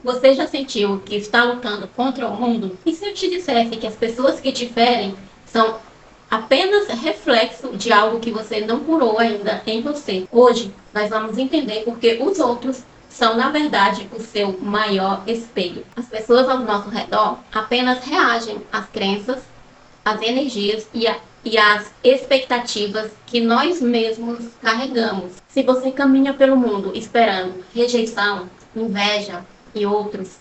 Você já sentiu que está lutando contra o mundo? E se eu te dissesse que as pessoas que te ferem são apenas reflexo de algo que você não curou ainda em você? Hoje nós vamos entender porque os outros são, na verdade, o seu maior espelho. As pessoas ao nosso redor apenas reagem às crenças, às energias e às expectativas que nós mesmos carregamos. Se você caminha pelo mundo esperando rejeição, inveja e outros,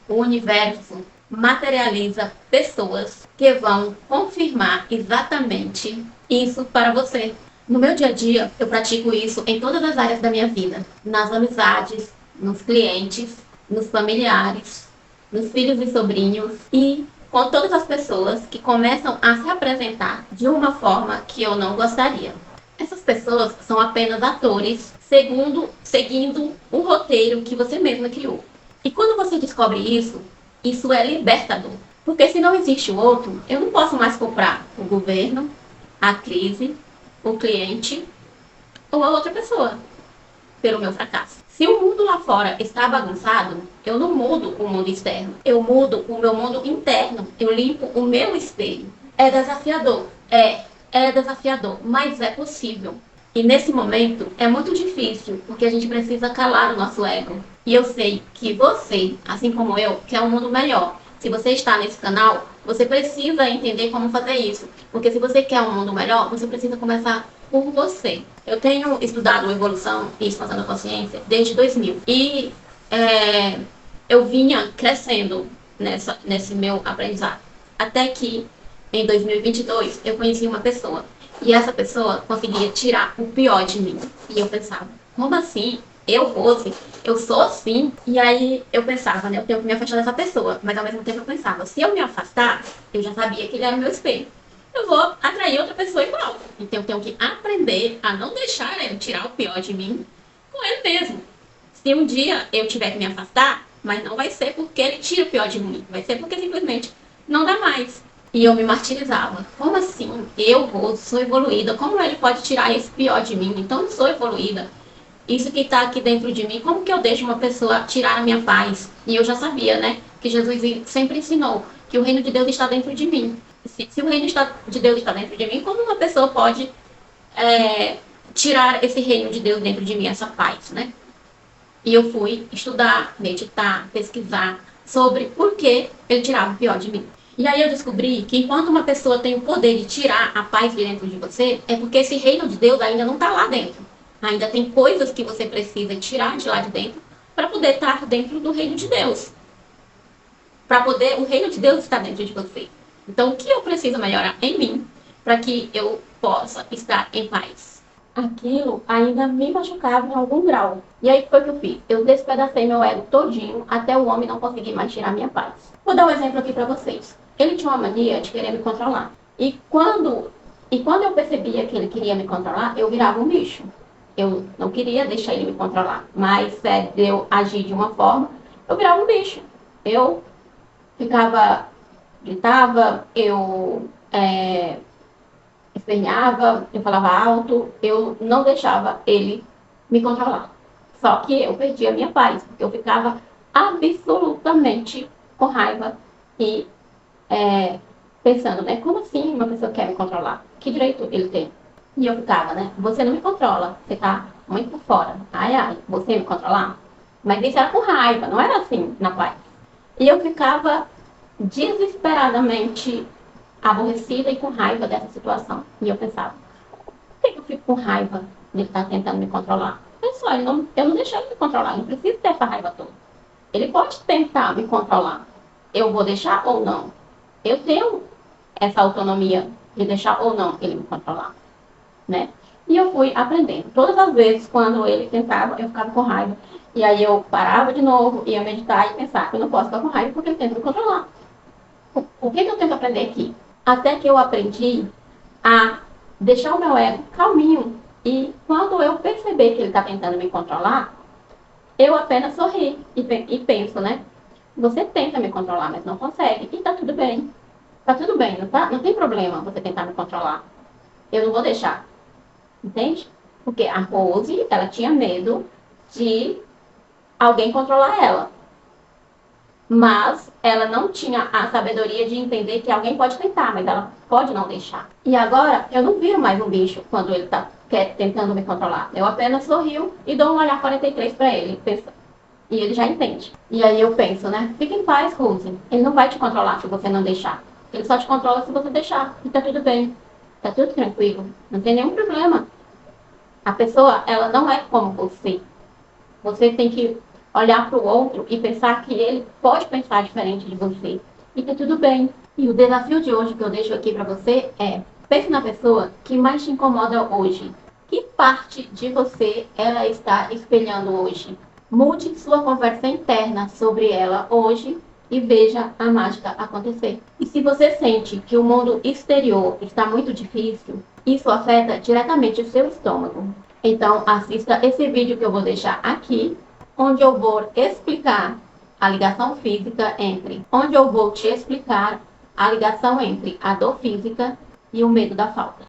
o universo materializa pessoas que vão confirmar exatamente isso para você. No meu dia a dia, eu pratico isso em todas as áreas da minha vida, nas amizades, nos clientes, nos familiares, nos filhos e sobrinhos e com todas as pessoas que começam a se apresentar de uma forma que eu não gostaria. Essas pessoas são apenas atores seguindo um roteiro que você mesma criou. E quando você descobre isso, isso é libertador. Porque se não existe o outro, eu não posso mais comprar o governo, a crise, o cliente ou a outra pessoa pelo meu fracasso. Se o mundo lá fora está bagunçado, eu não mudo o mundo externo. Eu mudo o meu mundo interno. Eu limpo o meu espelho. É desafiador. É desafiador, mas é possível. E nesse momento é muito difícil, porque a gente precisa calar o nosso ego. E eu sei que você, assim como eu, quer um mundo melhor. Se você está nesse canal, você precisa entender como fazer isso. Porque se você quer um mundo melhor, você precisa começar por você. Eu tenho estudado evolução e expansão da consciência desde 2000. E eu vinha crescendo nesse meu aprendizado. Até que em 2022 eu conheci uma pessoa. E essa pessoa conseguia tirar o pior de mim. E eu pensava, como assim? Eu, Rose, eu sou assim. E aí eu pensava, né? Eu tenho que me afastar dessa pessoa. Mas ao mesmo tempo eu pensava, se eu me afastar, eu já sabia que ele era o meu espelho. Eu vou atrair outra pessoa igual. Então eu tenho que aprender a não deixar ele tirar o pior de mim com ele mesmo. Se um dia eu tiver que me afastar, mas não vai ser porque ele tira o pior de mim. Vai ser porque simplesmente não dá mais. E eu me martirizava. Como assim? Eu, Rose, sou evoluída. Como ele pode tirar esse pior de mim? Então eu sou evoluída. Isso que está aqui dentro de mim, como que eu deixo uma pessoa tirar a minha paz? E eu já sabia, né? Que Jesus sempre ensinou que o reino de Deus está dentro de mim. Se o reino de Deus está dentro de mim, como uma pessoa pode tirar esse reino de Deus dentro de mim, essa paz, né? E eu fui estudar, meditar, pesquisar sobre por que ele tirava o pior de mim. E aí eu descobri que enquanto uma pessoa tem o poder de tirar a paz de dentro de você, é porque esse reino de Deus ainda não está lá dentro. Ainda tem coisas que você precisa tirar de lá de dentro para poder estar dentro do reino de Deus. Para poder o reino de Deus estar dentro de você. Então, o que eu preciso melhorar em mim para que eu possa estar em paz? Aquilo ainda me machucava em algum grau. E aí, o que foi que eu fiz? Eu despedacei meu ego todinho até o homem não conseguir mais tirar minha paz. Vou dar um exemplo aqui para vocês. Ele tinha uma mania de querer me controlar. E quando eu percebia que ele queria me controlar, eu virava um bicho. Eu não queria deixar ele me controlar. Mas de eu agir de uma forma, eu virava um bicho. Eu ficava, gritava, eu esperneava, eu falava alto, eu não deixava ele me controlar. Só que eu perdia a minha paz, porque eu ficava absolutamente com raiva e pensando, né? Como assim uma pessoa quer me controlar? Que direito ele tem? E eu ficava, né? Você não me controla, você tá muito por fora. Ai, ai, você me controlar? Mas isso era com raiva, não era assim, na paz. E eu ficava desesperadamente aborrecida e com raiva dessa situação. E eu pensava, por que eu fico com raiva de ele estar tentando me controlar? É só, eu não deixei ele me controlar, não preciso ter essa raiva toda. Ele pode tentar me controlar. Eu vou deixar ou não? Eu tenho essa autonomia de deixar ou não ele me controlar, né? E eu fui aprendendo. Todas as vezes, quando ele tentava, eu ficava com raiva. E aí eu parava de novo, ia meditar e pensar, eu não posso ficar com raiva porque ele tenta me controlar. O que eu tenho que aprender aqui? Até que eu aprendi a deixar o meu ego calminho. E quando eu perceber que ele está tentando me controlar, eu apenas sorri e penso, né? Você tenta me controlar, mas não consegue. E tá tudo bem. Tá tudo bem, não tem problema você tentar me controlar. Eu não vou deixar. Entende? Porque a Rose, ela tinha medo de alguém controlar ela. Mas ela não tinha a sabedoria de entender que alguém pode tentar, mas ela pode não deixar. E agora eu não viro mais um bicho quando ele tá tentando me controlar. Eu apenas sorrio e dou um olhar 43 para ele, pensando. E ele já entende. E aí eu penso, né? Fica em paz, Rose. Ele não vai te controlar se você não deixar. Ele só te controla se você deixar. E tá tudo bem. Tá tudo tranquilo. Não tem nenhum problema. A pessoa, ela não é como você. Você tem que olhar para o outro e pensar que ele pode pensar diferente de você. E tá tudo bem. E o desafio de hoje que eu deixo aqui para você é: pense na pessoa que mais te incomoda hoje. Que parte de você ela está espelhando hoje? Mude sua conversa interna sobre ela hoje e veja a mágica acontecer. E se você sente que o mundo exterior está muito difícil, isso afeta diretamente o seu estômago. Então, assista esse vídeo que eu vou deixar aqui, onde eu vou explicar a ligação física entre, onde eu vou te explicar a ligação entre a dor física e o medo da falta.